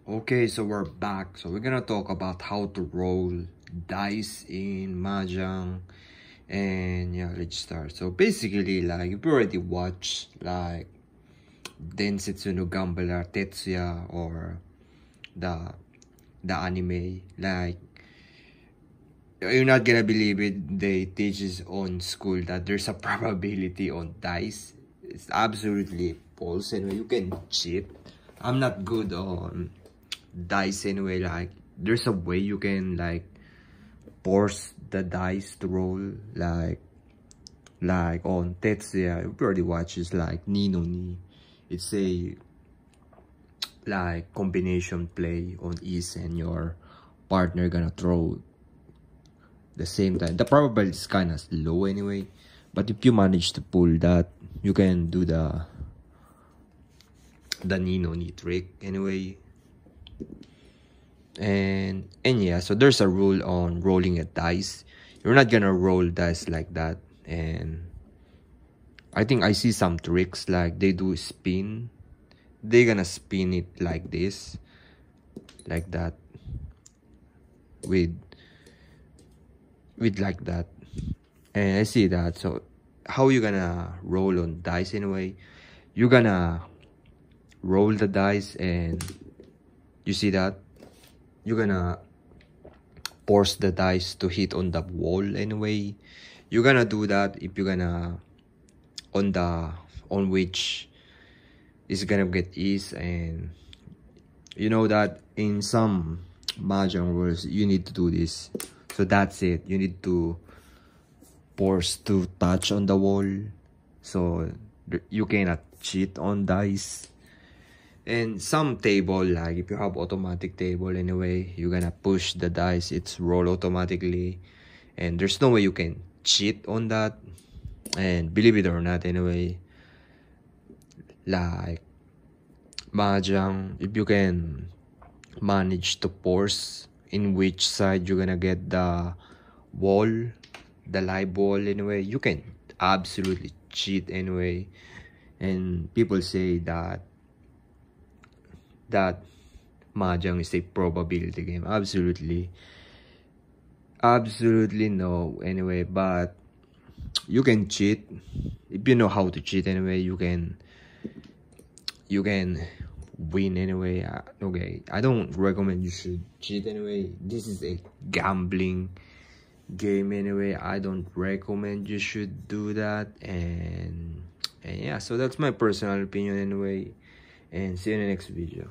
Okay, so we're back. So we're gonna talk about how to roll dice in Mahjong. And yeah, let's start. So basically, like, if you already watched like Densetsu no Gambler Tetsuya or the anime, like, you're not gonna believe it, they teaches on school that there's a probability on dice. It's absolutely false, and you can cheat. I'm not good on dice anyway. Like, there's a way you can like force the dice to roll, like on Tetsuya. You already watches like Ni no Ni. It's a like combination play on Is, and your partner gonna throw the same time. The probability is kind of low anyway, but if you manage to pull that, you can do the Ni no Ni trick anyway. And yeah, so there's a rule on rolling a dice. You're not gonna roll dice like that. And I think I see some tricks, like they do spin. They're gonna spin it like this, like that, with like that. And I see that. So how you gonna roll on dice anyway? You're gonna roll the dice, and you see that you're gonna force the dice to hit on the wall anyway. You're gonna do that if you're gonna on which is gonna get Is. And you know that in some Mahjong rules you need to do this. So that's it. You need to force to touch on the wall, so you cannot cheat on dice. And some table, like if you have automatic table anyway, you're gonna push the dice, it's roll automatically, and there's no way you can cheat on that. And believe it or not anyway, like Mahjong, if you can manage to force in which side you're gonna get the wall, the live wall anyway, you can absolutely cheat anyway. And people say that Mahjong is a probability game. Absolutely no anyway. But you can cheat if you know how to cheat anyway. You can win anyway. Okay, I don't recommend you should cheat anyway. This is a gambling game anyway. I don't recommend you should do that. And yeah, so that's my personal opinion anyway, and see you in the next video.